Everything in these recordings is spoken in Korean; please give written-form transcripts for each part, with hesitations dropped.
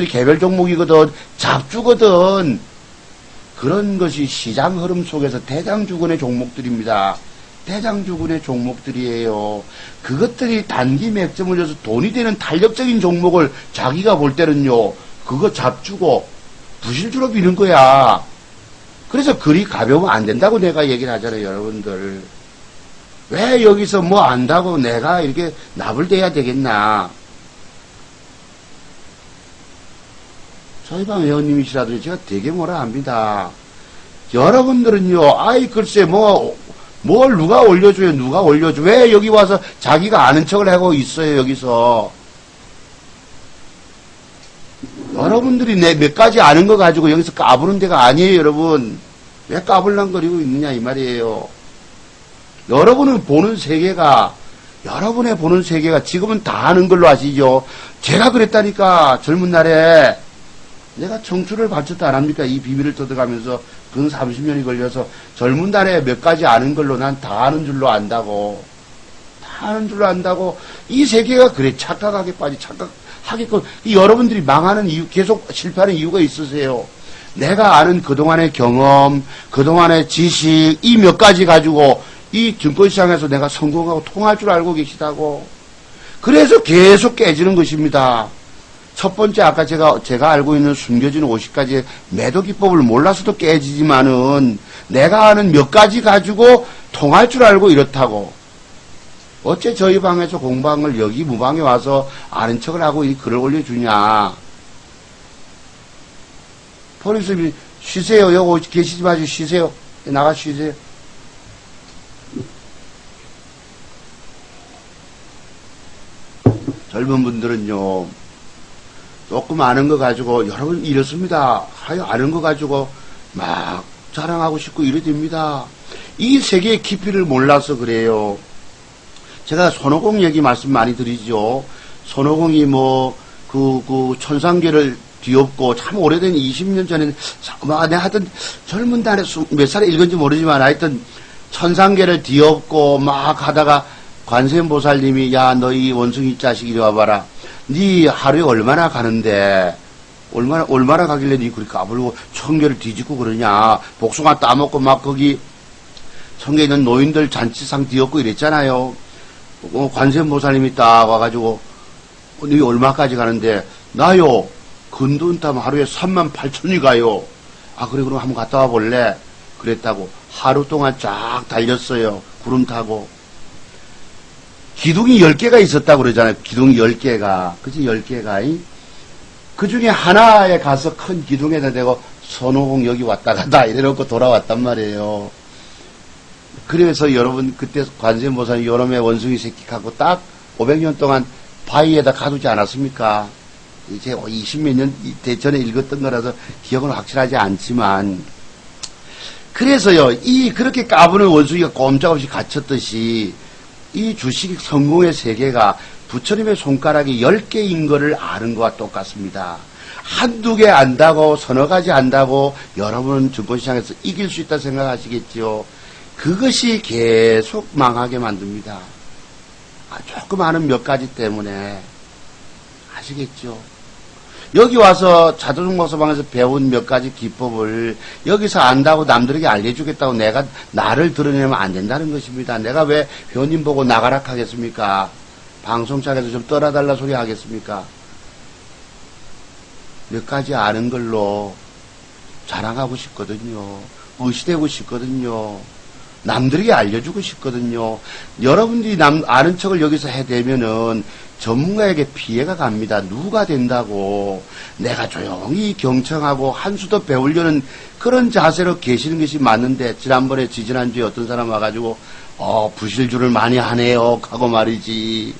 개별 종목이거든, 잡주거든. 그런 것이 시장 흐름 속에서 대장주군의 종목들입니다. 대장주군의 종목들이에요. 그것들이 단기 맥점을 줘서 돈이 되는 탄력적인 종목을 자기가 볼 때는요, 그거 잡주고 부실주로 미는 거야. 그래서 그리 가벼우면 안 된다고 내가 얘기를 하잖아요, 여러분들. 왜 여기서 뭐 안다고 내가 이렇게 나불대야 되겠나. 저희 방 회원님이시라도 제가 되게 뭐라 합니다. 여러분들은요, 아이 글쎄 뭘 누가 올려줘요, 누가 올려줘. 왜 여기 와서 자기가 아는 척을 하고 있어요, 여기서. 여러분들이 내 몇 가지 아는 거 가지고 여기서 까부는 데가 아니에요, 여러분. 왜 까불랑거리고 있느냐, 이 말이에요. 여러분은 보는 세계가, 여러분의 보는 세계가 지금은 다 아는 걸로 아시죠? 제가 그랬다니까, 젊은 날에. 내가 청춘을 바쳤다 안 합니까? 이 비밀을 뜯어가면서 근 30년이 걸려서 젊은 날에 몇 가지 아는 걸로 난 다 아는 줄로 안다고. 다 아는 줄로 안다고. 이 세계가 그래. 착각하게 착각하게끔. 여러분들이 망하는 이유, 계속 실패하는 이유가 있으세요. 내가 아는 그동안의 경험, 그동안의 지식, 이 몇 가지 가지고 이 증권시장에서 내가 성공하고 통할 줄 알고 계시다고. 그래서 계속 깨지는 것입니다. 첫 번째, 아까 제가 알고 있는 숨겨진 50가지의 매도 기법을 몰라서도 깨지지만은 내가 아는 몇 가지 가지고 통할 줄 알고 이렇다고. 어째 저희 방에서 공방을 여기 무방에 와서 아는 척을 하고 이 글을 올려주냐. 포리스님, 쉬세요. 여기 계시지 마시고 쉬세요. 나가 쉬세요. 젊은 분들은요, 조금 아는 거 가지고, 여러분 이렇습니다. 아는 거 가지고 막 자랑하고 싶고 이래 됩니다. 이 세계의 깊이를 몰라서 그래요. 제가 손오공 얘기 말씀 많이 드리죠. 손오공이 천상계를 뒤엎고 참 오래된 20년 전에, 내가 하여튼 젊은 날에 몇 살에 읽은지 모르지만 하여튼 천상계를 뒤엎고 막 하다가 관세음보살님이, 야, 너희 원숭이 자식 이리 와봐라. 니 하루에 얼마나 가는데, 얼마나 가길래 니 그렇게 까불고 청계를 뒤집고 그러냐. 복숭아 따먹고 막 거기 청계에 있는 노인들 잔치상 뒤엎고 이랬잖아요. 관세음보살님이 딱 와가지고, 니 얼마까지 가는데, 나요, 근돈 타면 하루에 38,000이 가요. 아, 그래, 그럼 한번 갔다 와 볼래? 그랬다고. 하루 동안 쫙 달렸어요. 구름 타고. 기둥이 10개가 있었다고 그러잖아요. 기둥이 10개가. 그치, 10개가. 그 중에 하나에 가서 큰 기둥에다 대고 손오공 여기 왔다 갔다 이래놓고 돌아왔단 말이에요. 그래서 여러분, 그때 관세음보살이 여름에 원숭이 새끼 갖고 딱 500년 동안 바위에다 가두지 않았습니까? 이제 20몇 년 전에 읽었던 거라서 기억은 확실하지 않지만, 그래서요, 그렇게 까부는 원숭이가 꼼짝없이 갇혔듯이, 이 주식 성공의 세계가 부처님의 손가락이 10개인 거를 아는 것과 똑같습니다. 한두 개 안다고, 서너 가지 안다고 여러분은 증권시장에서 이길 수 있다 생각하시겠지요. 그것이 계속 망하게 만듭니다. 조금 아는 몇 가지 때문에. 아시겠죠? 여기 와서 자도중목서방에서 배운 몇 가지 기법을 여기서 안다고 남들에게 알려주겠다고 나를 드러내면 안 된다는 것입니다. 내가 왜 회원님 보고 나가라 하겠습니까? 방송장에서 좀 떠나달라 소리 하겠습니까? 몇 가지 아는 걸로 자랑하고 싶거든요. 의시되고 싶거든요. 남들에게 알려주고 싶거든요. 여러분들이 아는 척을 여기서 해대면은 전문가에게 피해가 갑니다. 누가 된다고. 내가 조용히 경청하고 한 수 더 배우려는 그런 자세로 계시는 것이 맞는데, 지난주에 어떤 사람 와가지고, 부실주를 많이 하네요. 하고 말이지.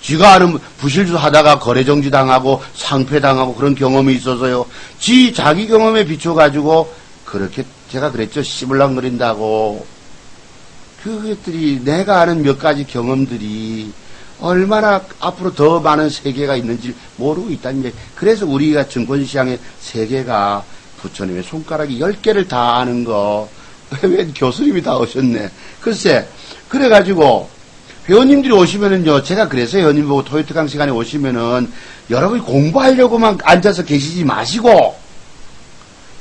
지가 아는 부실주 하다가 거래정지 당하고 상패 당하고 그런 경험이 있어서요. 자기 경험에 비춰가지고, 그렇게 제가 그랬죠. 씹을랑거린다고. 그것들이 내가 아는 몇 가지 경험들이 얼마나 앞으로 더 많은 세계가 있는지 모르고 있다는 얘기. 그래서 우리가 증권시장의 세계가 부처님의 손가락이 10개를 다 아는 거. 왜 교수님이 다 오셨네. 글쎄, 그래가지고 회원님들이 오시면은요, 제가 그래서 회원님 보고 토요일 특강 시간에 오시면은 여러분이 공부하려고만 앉아서 계시지 마시고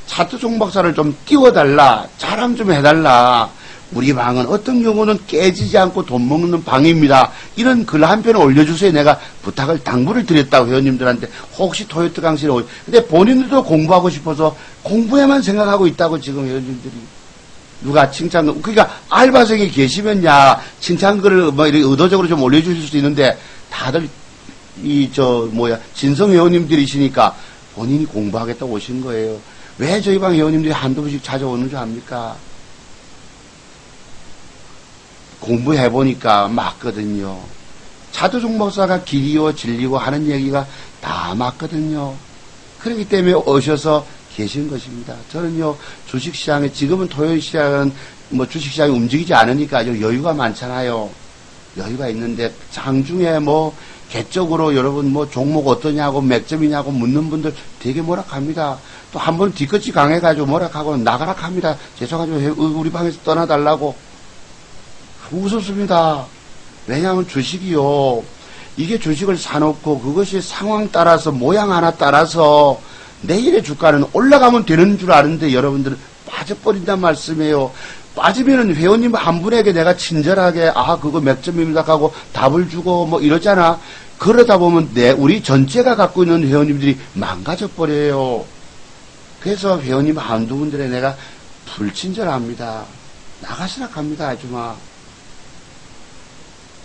차트종 박사를 좀 띄워달라, 자랑 좀 해달라. 우리 방은 어떤 경우는 깨지지 않고 돈 먹는 방입니다. 이런 글 한 편을 올려주세요. 내가 부탁을 당부를 드렸다고 회원님들한테. 혹시 토요일 특강실에 오시. 근데 본인들도 공부하고 싶어서 공부에만 생각하고 있다고 지금 회원님들이. 누가 칭찬글, 그러니까 알바생이 계시면야 칭찬글을 뭐 이렇게 의도적으로 좀 올려주실 수도 있는데 다들 진성 회원님들이시니까 본인이 공부하겠다고 오신 거예요. 왜 저희 방 회원님들이 한두 번씩 찾아오는 줄 압니까? 공부해보니까 맞거든요. 차도종 목사가 길이요 진리고 하는 얘기가 다 맞거든요. 그렇기 때문에 오셔서 계신 것입니다. 저는요, 주식시장에, 지금은 토요일 시장은 뭐 주식시장이 움직이지 않으니까 여유가 많잖아요. 여유가 있는데, 장중에 뭐, 개적으로 여러분 뭐 종목 어떠냐고, 맥점이냐고 묻는 분들 되게 뭐락합니다. 또 한 번 뒤끝이 강해가지고 뭐락하고 나가락 합니다. 죄송하지만 우리 방에서 떠나달라고. 무섭습니다. 왜냐하면 주식이요. 이게 주식을 사놓고 그것이 상황 따라서 모양 하나 따라서 내일의 주가는 올라가면 되는 줄 아는데 여러분들은 빠져버린단 말씀이에요. 빠지면은 회원님 한 분에게 내가 친절하게 그거 몇 점입니다 하고 답을 주고 뭐 이러잖아. 그러다 보면 우리 전체가 갖고 있는 회원님들이 망가져 버려요. 그래서 회원님 한두 분들에 내가 불친절합니다. 나가시라 합니다. 아줌마.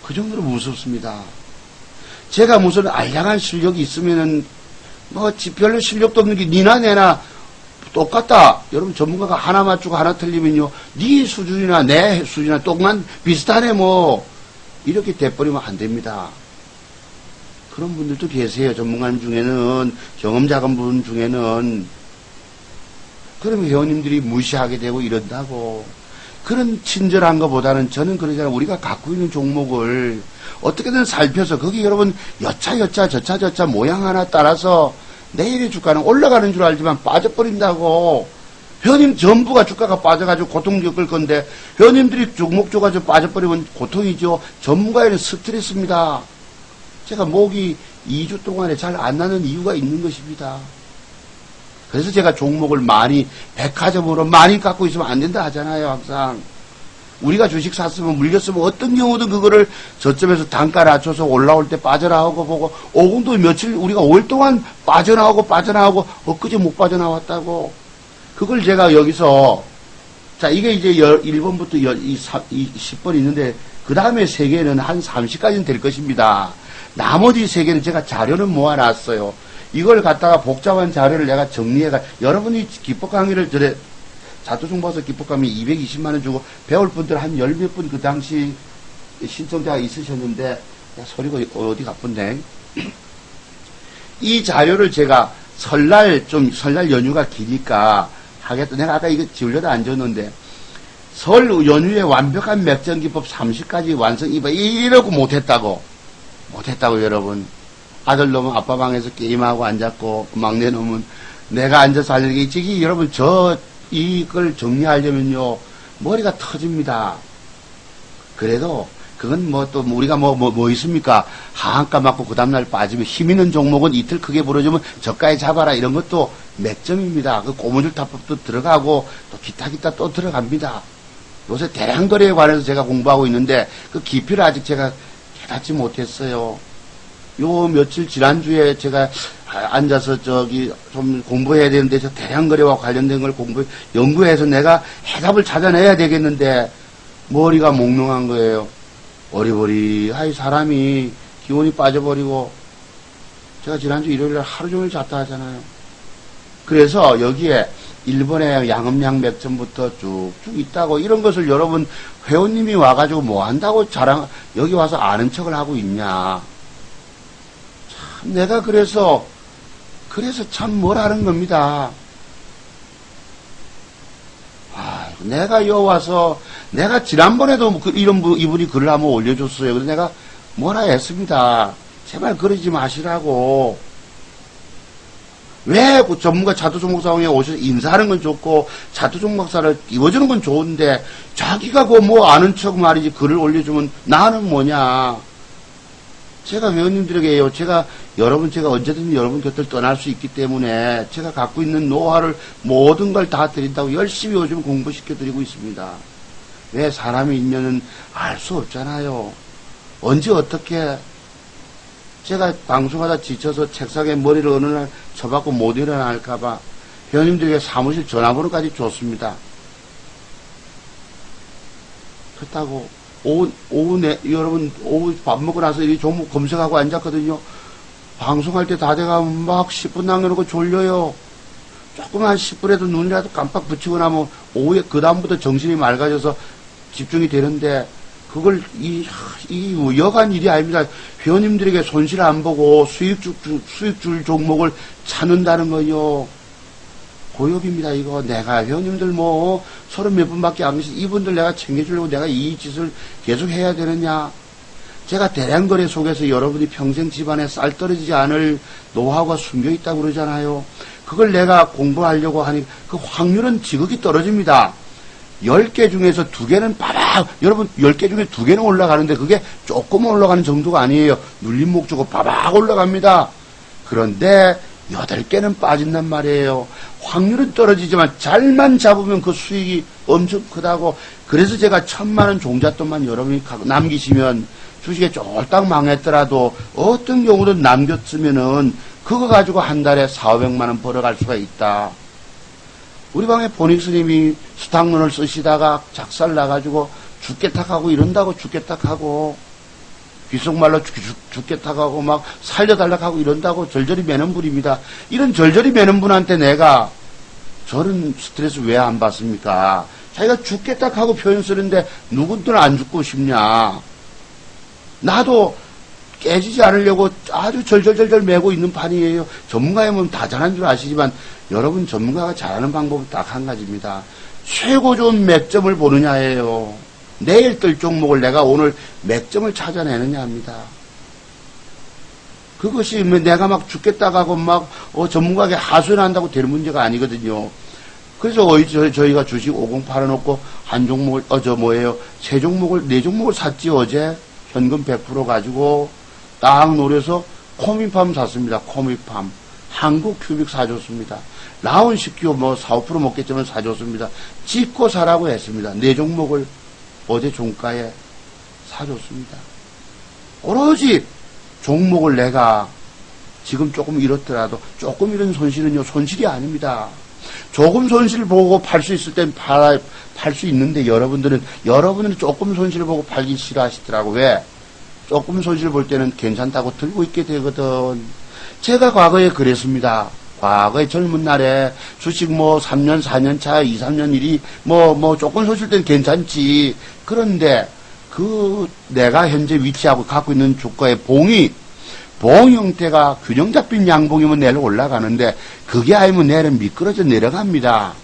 그 정도로 무섭습니다. 제가 무슨 알량한 실력이 있으면은 뭐 별로 실력도 없는 게 니나 내나 똑같다. 여러분 전문가가 하나 맞추고 하나 틀리면요, 네 수준이나 내 수준이나 똑만 비슷하네 뭐 이렇게 돼버리면 안 됩니다. 그런 분들도 계세요. 전문가님 중에는, 경험 작은 분 중에는. 그러면 회원님들이 무시하게 되고 이런다고. 그런 친절한 것보다는 저는 그러잖아요. 우리가 갖고 있는 종목을 어떻게든 살펴서 거기 여러분 저차 모양 하나 따라서 내일의 주가는 올라가는 줄 알지만 빠져버린다고. 회원님 전부가 주가가 빠져가지고 고통 겪을 건데 회원님들이 종목 줘가지고 빠져버리면 고통이죠. 전문가에는 스트레스입니다. 제가 목이 2주 동안에 잘 안 나는 이유가 있는 것입니다. 그래서 제가 종목을 많이 백화점으로 많이 갖고 있으면 안 된다 하잖아요. 항상 우리가 주식 샀으면 물렸으면 어떤 경우든 그거를 저점에서 단가 낮춰서 올라올 때 빠져나오고 보고 오공도 며칠 우리가 5일 동안 빠져나오고 엊그제 못 빠져나왔다고. 그걸 제가 여기서 자 이게 이제 1번부터 10번 있는데 그 다음에 3개는 한 30까지는 될 것입니다. 나머지 3개는 제가 자료는 모아놨어요. 이걸 갖다가 복잡한 자료를 내가 정리해가 여러분이 기법 강의를 자토종 봐서 기법 강의 220만원 주고 배울 분들 한 10몇 분 그 당시 신청자가 있으셨는데 야, 소리가 어디 가쁜데 이 자료를 제가 설날 연휴가 기니까 하겠다. 내가 아까 이거 지우려다 안 줬는데 설 연휴에 완벽한 맥전기법 30까지 완성 이러고 못했다고 여러분. 아들 놈은 아빠 방에서 게임하고 앉았고, 막내 놈은 내가 앉아서 하려는 게, 지금 여러분, 이걸 정리하려면요, 머리가 터집니다. 그래도, 그건 우리가 뭐 있습니까? 하한가 맞고 그 다음날 빠지면 힘 있는 종목은 이틀 크게 부러지면 저가에 잡아라. 이런 것도 맥점입니다. 그 고무줄 타법도 들어가고, 또 기타 또 들어갑니다. 요새 대량거래에 관해서 제가 공부하고 있는데, 그 깊이를 아직 제가 깨닫지 못했어요. 요 며칠 지난주에 제가 앉아서 좀 공부해야 되는데 저 대량거래와 관련된 걸 연구해서 내가 해답을 찾아내야 되겠는데 머리가 몽롱한 거예요. 어리버리하이 사람이 기운이 빠져버리고 제가 지난주 일요일날 하루 종일 잤다 하잖아요. 그래서 여기에 일본의 양음양 맥점부터 쭉쭉 있다고 이런 것을 여러분 회원님이 와가지고 뭐 한다고 여기 와서 아는 척을 하고 있냐. 내가 그래서 참 뭐라는 겁니다. 내가 여 와서 내가 지난번에도 이분이 글을 한번 올려줬어요. 그래서 내가 뭐라 했습니다. 제발 그러지 마시라고. 왜 그 전문가 차도종 목사에 오셔서 인사하는 건 좋고 차도종 목사를 띄워주는 건 좋은데 자기가 그 뭐 아는 척 말이지 글을 올려주면 나는 뭐냐. 제가 회원님들에게요. 제가 언제든지 여러분 곁을 떠날 수 있기 때문에 제가 갖고 있는 노하우를 모든 걸 다 드린다고 열심히 요즘 공부시켜 드리고 있습니다. 왜 사람의 인연은 알 수 없잖아요. 언제 어떻게 제가 방송하다 지쳐서 책상에 머리를 어느 날 쳐박고 못 일어날까봐 회원님들에게 사무실 전화번호까지 줬습니다. 그렇다고 여러분 오후 밥 먹고 나서 이 종목 검색하고 앉았거든요. 방송할 때 다 돼가면 막 10분 남겨놓고 졸려요. 조금만 10분에도 눈이라도 깜빡 붙이고 나면 오후에 그 다음부터 정신이 맑아져서 집중이 되는데 그걸 여간 일이 아닙니다. 회원님들에게 손실 안 보고 수익 줄 종목을 찾는다는 거요. 고역입니다, 이거. 내가 회원님들 뭐, 30몇 분밖에 안 계시, 이분들 내가 챙겨주려고 내가 이 짓을 계속 해야 되느냐. 제가 대량거래 속에서 여러분이 평생 집안에 쌀 떨어지지 않을 노하우가 숨겨 있다고 그러잖아요. 그걸 내가 공부하려고 하니 그 확률은 지극히 떨어집니다. 10개 중에서 2개는 빠박, 여러분 10개 중에 2개는 올라가는데 그게 조금 올라가는 정도가 아니에요. 눌림목 주고 빠박 올라갑니다. 그런데 8개는 빠진단 말이에요. 확률은 떨어지지만 잘만 잡으면 그 수익이 엄청 크다고. 그래서 제가 1000만원 종잣돈만 여러분이 남기시면 주식에 쫄딱 망했더라도 어떤 경우든 남겼으면은 그거 가지고 한 달에 400~500만원 벌어갈 수가 있다. 우리 방에 보닉스님이 수탁론을 쓰시다가 작살 나가지고 죽겠다하고 이런다고 죽겠다하고 귓속말로 죽겠다하고 막 살려달라고 이런다고 절절히 매는 분입니다. 이런 절절히 매는 분한테 내가 저런 스트레스 왜 안 받습니까? 자기가 죽겠다하고 표현 쓰는데 누구든 안 죽고 싶냐. 나도 깨지지 않으려고 아주 절절절절 매고 있는 판이에요. 전문가이면 다 잘하는 줄 아시지만 여러분 전문가가 잘하는 방법은 딱 한 가지입니다. 최고 좋은 맥점을 보느냐예요. 내일 뜰 종목을 내가 오늘 맥점을 찾아내느냐 합니다. 그것이 내가 막 죽겠다고 막 전문가에게 하소연한다고 되는 문제가 아니거든요. 그래서 저희가 주식 50 팔아놓고 한 종목을 세 종목을 네 종목을 샀지 어제 현금 100% 가지고 딱 노려서 코미팜 샀습니다. 코미팜 한국 큐빅 사줬습니다. 라운 식기호 4~5% 먹겠지만 사줬습니다. 짓고 사라고 했습니다. 네 종목을 어제 종가에 사줬습니다. 오로지 종목을 내가 지금 조금 잃었더라도 조금 잃은 손실은요 손실이 아닙니다. 조금 손실 보고 팔 수 있을 땐 팔 수 있는데 여러분들은 조금 손실 보고 팔기 싫어하시더라고. 왜? 조금 손실 볼 때는 괜찮다고 들고 있게 되거든. 제가 과거에 그랬습니다. 과거에 젊은 날에 주식 3년, 4년 차, 2, 3년 일이 조금 손실 때는 괜찮지. 그런데 내가 현재 위치하고 갖고 있는 주가의 봉 형태가 균형 잡힌 양봉이면 내려 올라가는데 그게 아니면 내일은 미끄러져 내려갑니다.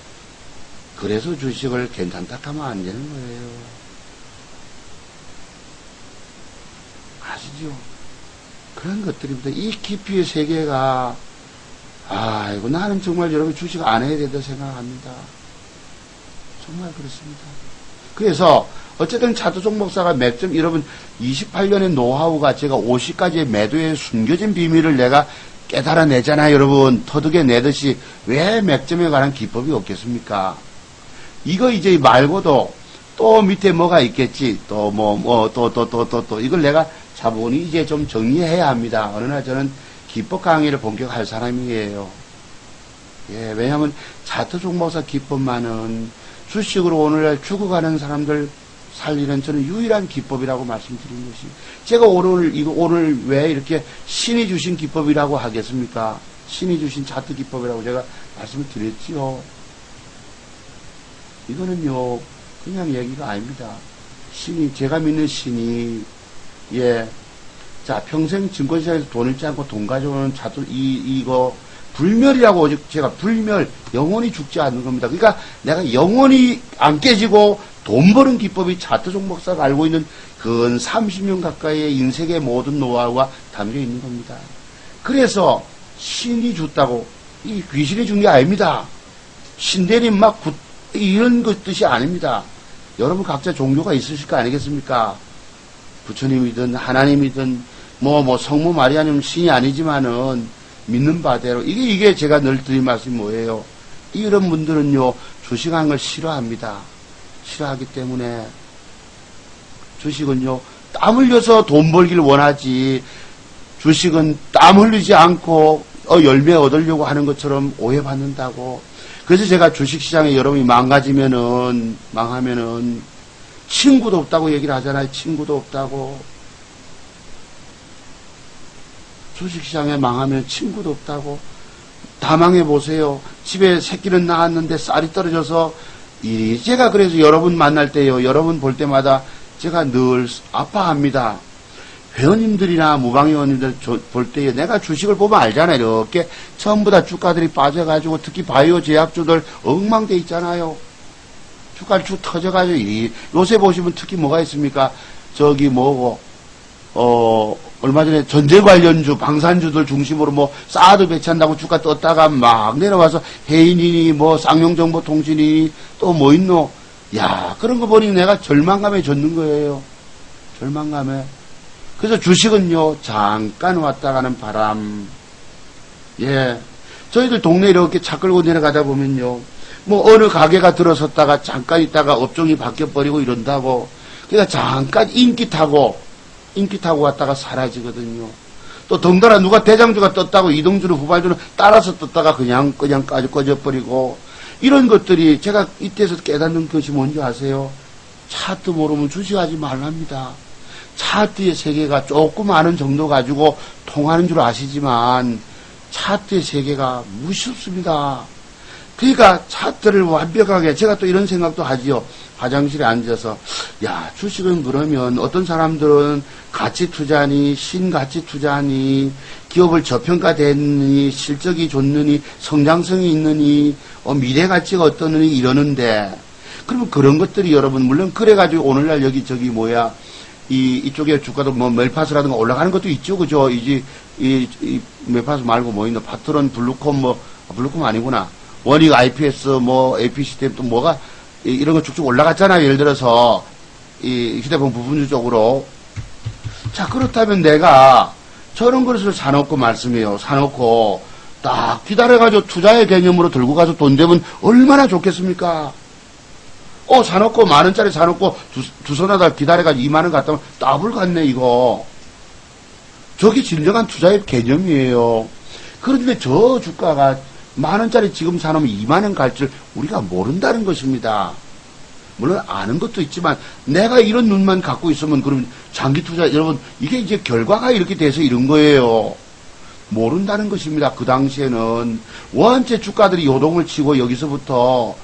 그래서 주식을 괜찮다 하면 안 되는 거예요. 아시죠? 그런 것들입니다. 이 깊이의 세계가 아이고 나는 정말 여러분 주식 안 해야 된다 생각합니다. 정말 그렇습니다. 그래서 어쨌든 차도종 목사가 맥점 여러분 28년의 노하우가 제가 50가지의 매도에 숨겨진 비밀을 내가 깨달아내잖아요. 여러분 터득해 내듯이 왜 맥점에 관한 기법이 없겠습니까? 이거 이제 말고도 또 밑에 뭐가 있겠지. 또 이걸 내가 차분히 이제 좀 정리해야 합니다. 어느 날 저는 기법 강의를 본격할 사람이에요. 예, 왜냐하면 차도종 목사 기법만은 주식으로 오늘날 죽어가는 사람들 살리는 저는 유일한 기법이라고 말씀드린 것이. 제가 오늘 왜 이렇게 신이 주신 기법이라고 하겠습니까? 신이 주신 차트 기법이라고 제가 말씀을 드렸지요. 이거는요, 그냥 얘기가 아닙니다. 제가 믿는 신이, 예. 자, 평생 증권시장에서 돈 잃지 않고 돈 가져오는 차트, 이거, 불멸이라고 제가 영원히 죽지 않는 겁니다. 그러니까 내가 영원히 안 깨지고 돈 버는 기법이 차트종 목사가 알고 있는 근 30년 가까이의 인생의 모든 노하우가 담겨 있는 겁니다. 그래서 신이 줬다고 이 귀신이 준 게 아닙니다. 신대림 이런 것 뜻이 아닙니다. 여러분 각자 종교가 있으실 거 아니겠습니까? 부처님이든 하나님이든 성모 마리아님 신이 아니지만은 믿는 바대로 이게 제가 늘 드린 말씀이 뭐예요? 이런 분들은요 주식하는 걸 싫어합니다. 싫어하기 때문에 주식은요 땀 흘려서 돈 벌기를 원하지 주식은 땀 흘리지 않고 열매 얻으려고 하는 것처럼 오해받는다고. 그래서 제가 주식시장에 여러분이 망하면은 친구도 없다고 얘기를 하잖아요. 친구도 없다고. 주식시장에 망하면 친구도 없다고. 다 망해보세요. 집에 새끼는 낳았는데 쌀이 떨어져서 제가 그래서 여러분 만날 때요. 여러분 볼 때마다 제가 늘 아파합니다. 회원님들이나 무방회원님들 볼 때 내가 주식을 보면 알잖아요. 이렇게 전부 다 주가들이 빠져가지고 특히 바이오 제약주들 엉망돼 있잖아요. 주가를 쭉 터져가지고 요새 보시면 특히 뭐가 있습니까? 얼마 전에 전제 관련주, 방산주들 중심으로 사드 배치한다고 주가 떴다가 막 내려와서 해인이니 쌍용정보통신이니 또 뭐 있노? 야, 그런 거 보니 내가 절망감에 젖는 거예요. 절망감에. 그래서 주식은요, 잠깐 왔다 가는 바람. 예. 저희들 동네 이렇게 차 끌고 내려가다 보면요, 어느 가게가 들어섰다가 잠깐 있다가 업종이 바뀌어버리고 이런다고. 그러니까 잠깐 인기 타고 왔다가 사라지거든요. 또 덩달아 누가 대장주가 떴다고 이동주는 후발주는 따라서 떴다가 그냥 꺼져버리고. 이런 것들이 제가 이때서 깨닫는 것이 뭔지 아세요? 차트 모르면 주식하지 말랍니다. 차트의 세계가 조금 아는 정도 가지고 통하는 줄 아시지만 차트의 세계가 무섭습니다. 그러니까 차트를 완벽하게 제가 또 이런 생각도 하지요. 화장실에 앉아서 주식은 그러면 어떤 사람들은 가치 투자니 신가치 투자니 기업을 저평가됐니 실적이 좋느니 성장성이 있느니 미래 가치가 어떠느니 이러는데 그러면 그런 것들이 여러분 물론 그래가지고 오늘날 이쪽에 주가도 멜파스라든가 올라가는 것도 있죠. 그죠? 이 멜파스 말고 있노? 파트론, 블루콤 블루콤 아니구나. 원익, IPS, APC 또 뭐가, 이런 거 쭉쭉 올라갔잖아요. 예를 들어서, 이 휴대폰 부품주 쪽으로. 자, 그렇다면 내가 저런 것을 사놓고 말씀해요. 사놓고, 딱 기다려가지고 투자의 개념으로 들고 가서 돈 되면 얼마나 좋겠습니까? 사놓고, 10,000원짜리 사놓고, 두 손에다 기다려가지고 20,000원 갖다 놓으면 더블 같네, 이거. 저게 진정한 투자의 개념이에요. 그런데 저 주가가 10,000원짜리 지금 사놓으면 20,000원 갈 줄 우리가 모른다는 것입니다. 물론 아는 것도 있지만 내가 이런 눈만 갖고 있으면 그럼 장기 투자 여러분 이게 이제 결과가 이렇게 돼서 이런 거예요. 모른다는 것입니다. 그 당시에는 원체 주가들이 요동을 치고 여기서부터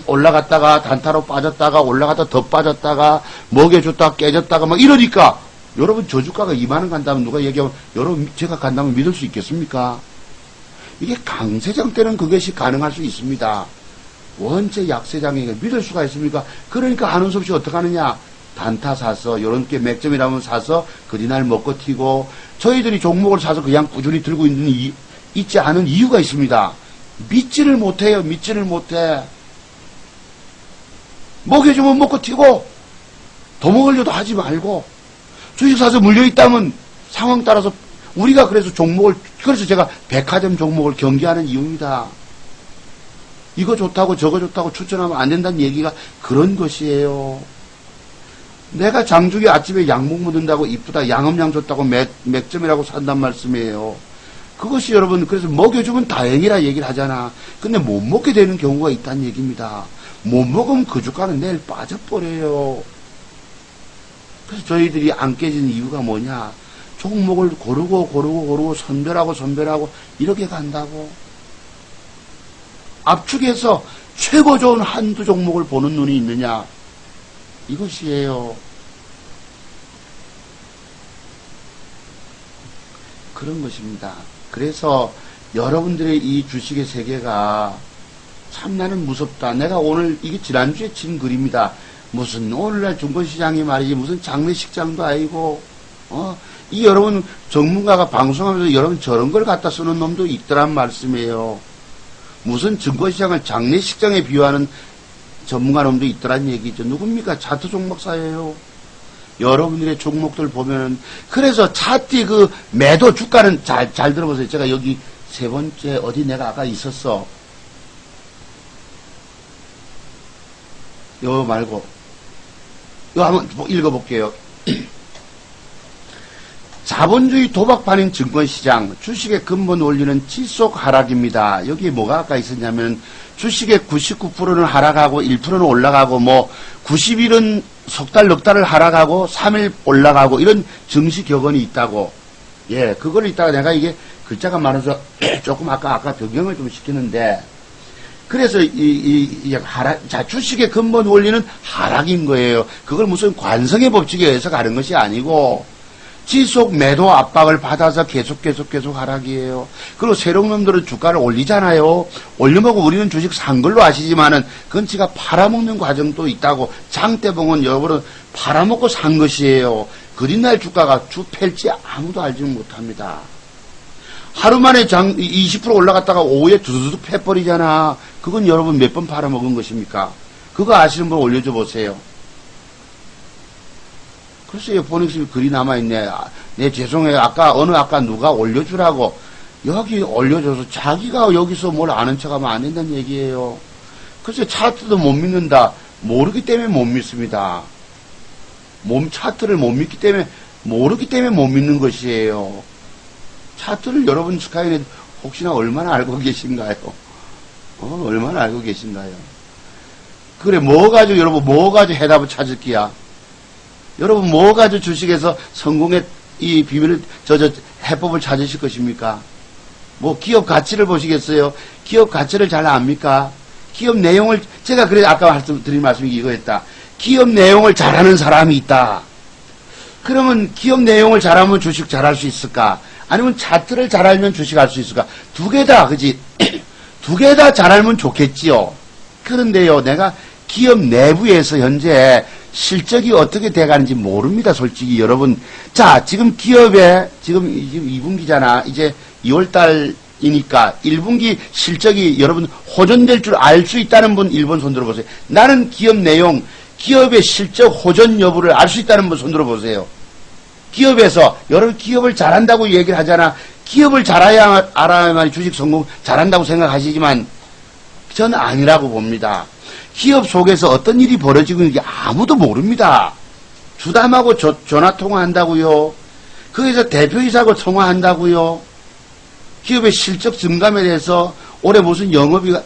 올라갔다가 단타로 빠졌다가 올라갔다 더 빠졌다가 먹여줬다가 깨졌다가 막 이러니까 여러분 저 주가가 20,000원 간다면 누가 얘기하면 여러분 제가 간다면 믿을 수 있겠습니까? 이게 강세장 때는 그것이 가능할 수 있습니다. 원체 약세장에게 믿을 수가 있습니까? 그러니까 하는 수 없이 어떻게 하느냐? 단타 사서, 요런 게 맥점이라면 사서, 그리날 먹고 튀고, 저희들이 종목을 사서 그냥 꾸준히 들고 있지 않은 이유가 있습니다. 믿지를 못해요, 믿지를 못해. 먹여주면 먹고 튀고, 더 먹으려도 하지 말고, 주식 사서 물려있다면 상황 따라서 우리가 그래서 그래서 제가 백화점 종목을 경계하는 이유입니다. 이거 좋다고 저거 좋다고 추천하면 안 된다는 얘기가 그런 것이에요. 내가 장주기 아침에 양복 묻는다고 이쁘다, 양음양 좋다고 맥점이라고 산단 말씀이에요. 그것이 여러분, 그래서 먹여주면 다행이라 얘기를 하잖아. 근데 못 먹게 되는 경우가 있다는 얘기입니다. 못 먹으면 그 주가는 내일 빠져버려요. 그래서 저희들이 안 깨지는 이유가 뭐냐? 종목을 고르고 선별하고 이렇게 간다고. 압축해서 최고 좋은 한두 종목을 보는 눈이 있느냐? 이것이에요. 그런 것입니다. 그래서 여러분들의 이 주식의 세계가 참 나는 무섭다. 내가 오늘 이게 지난주에 친 글입니다. 무슨 오늘날 중고시장이 말이지 무슨 장례식장도 아니고 이 여러분 전문가가 방송하면서 여러분 저런 걸 갖다 쓰는 놈도 있더란 말씀이에요. 무슨 증권시장을 장례식장에 비유하는 전문가놈도 있더란 얘기죠. 누굽니까? 차트 종목사예요. 여러분들의 종목들 보면은, 그래서 차트 그 매도 주가는 잘 들어보세요. 제가 여기 세 번째 어디 내가 아까 있었어. 요 말고, 요 한번 읽어볼게요. 자본주의 도박판인 증권시장, 주식의 근본 원리는 지속 하락입니다. 여기 뭐가 아까 있었냐면, 주식의 99%는 하락하고 1%는 올라가고, 뭐, 90일은 석 달, 넉 달을 하락하고 3일 올라가고, 이런 증시 격언이 있다고. 예, 그걸 있다가 내가 이게 글자가 많아서 조금 아까 변경을 좀 시키는데, 그래서 자, 주식의 근본 원리는 하락인 거예요. 그걸 무슨 관성의 법칙에 의해서 가는 것이 아니고, 지속 매도 압박을 받아서 계속 하락이에요. 그리고 새로운 놈들은 주가를 올리잖아요. 올려먹고 우리는 주식 산 걸로 아시지만은 그건 지가 팔아먹는 과정도 있다고. 장 때 보면 여러분은 팔아먹고 산 것이에요. 그린날 주가가 주팰지 아무도 알지 못합니다. 하루 만에 20% 올라갔다가 오후에 두두둑 패버리잖아. 그건 여러분 몇 번 팔아먹은 것입니까? 그거 아시는 분 올려줘 보세요. 글쎄요, 보닉스님이 글이 남아있네. 네, 죄송해요. 아까 누가 올려주라고. 여기 올려줘서 자기가 여기서 뭘 아는 척 하면 안 된다는 얘기예요. 글쎄, 차트도 못 믿는다. 모르기 때문에 못 믿습니다. 차트를 못 믿기 때문에, 모르기 때문에 못 믿는 것이에요. 차트를 여러분 스카이넷 혹시나 얼마나 알고 계신가요? 얼마나 알고 계신가요? 그래, 뭐 가지고 해답을 찾을 기야? 여러분, 뭐 가지고 주식에서 성공의 이 비밀을, 해법을 찾으실 것입니까? 뭐, 기업 가치를 보시겠어요? 기업 가치를 잘 압니까? 기업 내용을, 제가 그래, 아까 드린 말씀이 이거였다. 기업 내용을 잘하는 사람이 있다. 그러면 기업 내용을 잘하면 주식 잘할 수 있을까? 아니면 차트를 잘 알면 주식 할 수 있을까? 두 개 다, 그지? 두 개 다 잘 알면 좋겠지요. 그런데요, 내가 기업 내부에서 현재 실적이 어떻게 돼가는지 모릅니다, 솔직히 여러분. 자, 지금 기업에, 지금 2분기잖아. 이제 2월달이니까 1분기 실적이 여러분 호전될 줄 알 수 있다는 분 1번 손 들어보세요. 나는 기업 내용, 기업의 실적 호전 여부를 알 수 있다는 분 손 들어보세요. 기업에서, 여러분 기업을 잘한다고 얘기를 하잖아. 기업을 알아야만 주식 성공 잘한다고 생각하시지만, 저는 아니라고 봅니다. 기업 속에서 어떤 일이 벌어지고 있는지 아무도 모릅니다. 주담하고 전화통화한다고요. 거기서 대표이사하고 통화한다고요. 기업의 실적 증감에 대해서 올해 무슨 영업이가,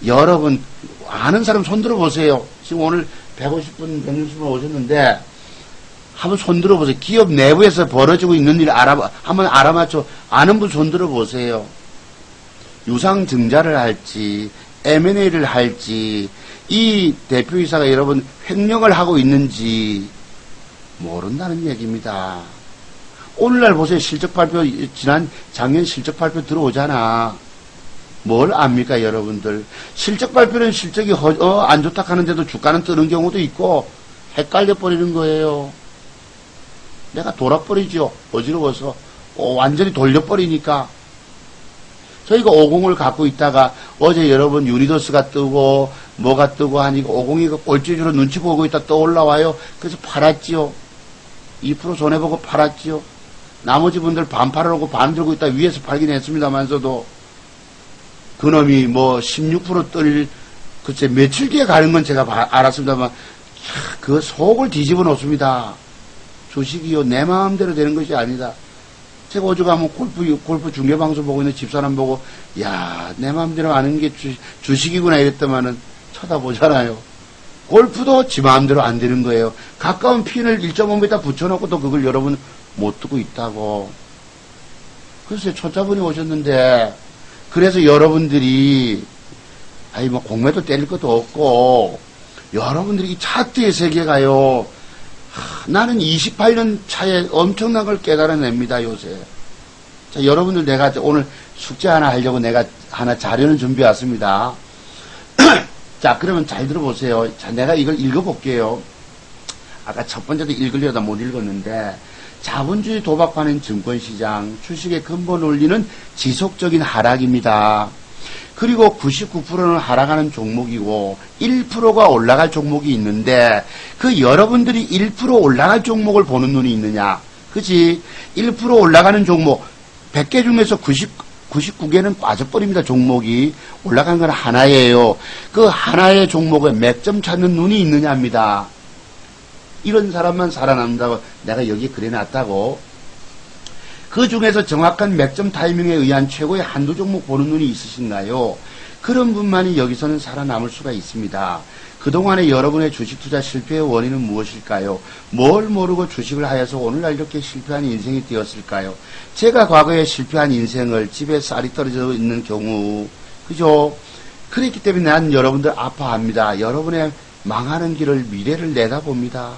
여러분 아는 사람 손 들어보세요. 지금 오늘 150분, 160분 오셨는데 한번 손 들어보세요. 기업 내부에서 벌어지고 있는 일 한번 알아맞혀 아는 분 손 들어보세요. 유상증자를 할지 M&A를 할지 이 대표이사가 여러분 횡령을 하고 있는지 모른다는 얘기입니다. 오늘날 보세요. 실적 발표, 작년 실적 발표 들어오잖아. 뭘 압니까, 여러분들? 실적 발표는 실적이 안 좋다 하는데도 주가는 뜨는 경우도 있고 헷갈려 버리는 거예요. 내가 돌아버리죠. 어지러워서. 완전히 돌려버리니까. 저희가 50을 갖고 있다가 어제 여러분 유니더스가 뜨고 뭐가 뜨고 하니까 50이 꼴찌주로 눈치 보고 있다 또 올라와요. 그래서 팔았지요. 2% 손해보고 팔았지요. 나머지 분들 반 팔아놓고 반 들고 있다 위에서 팔긴 했습니다만서도 그놈이 뭐 16% 글쎄 며칠 뒤에 가는 건 제가 알았습니다만 그 속을 뒤집어 놓습니다. 주식이요 내 마음대로 되는 것이 아니다. 제가 어제 가면 골프 중계방송 보고 있는 집사람 보고, 야, 내 마음대로 아는 게 주식이구나 이랬더만은 쳐다보잖아요. 골프도 지 마음대로 안 되는 거예요. 가까운 핀을 1.5m 붙여놓고 또 그걸 여러분 못 두고 있다고. 글쎄, 초짜분이 오셨는데, 그래서 여러분들이, 뭐 공매도 때릴 것도 없고, 여러분들이 이 차트의 세계가요, 나는 28년 차에 엄청난 걸 깨달아냅니다, 요새. 자, 여러분들 내가 오늘 숙제 하나 하려고 내가 하나 자료는 준비해 왔습니다. 자, 그러면 잘 들어보세요. 자, 내가 이걸 읽어볼게요. 아까 첫 번째도 읽으려다 못 읽었는데, 자본주의 도박하는 증권시장, 주식의 근본 원리는 지속적인 하락입니다. 그리고 99%는 하락하는 종목이고 1%가 올라갈 종목이 있는데 그 여러분들이 1% 올라갈 종목을 보는 눈이 있느냐? 그치? 1% 올라가는 종목 100개 중에서 99개는 빠져버립니다. 종목이. 올라가는 건 하나예요. 그 하나의 종목에 맥점 찾는 눈이 있느냐입니다. 이런 사람만 살아남는다고 내가 여기 그려놨다고. 그 중에서 정확한 맥점 타이밍에 의한 최고의 한두 종목 보는 눈이 있으신가요? 그런 분만이 여기서는 살아남을 수가 있습니다. 그동안에 여러분의 주식 투자 실패의 원인은 무엇일까요? 뭘 모르고 주식을 하여서 오늘날 이렇게 실패한 인생이 되었을까요? 제가 과거에 실패한 인생을 집에 쌀이 떨어져 있는 경우, 그죠? 그렇기 때문에 난 여러분들 아파합니다. 여러분의 망하는 길을, 미래를 내다봅니다.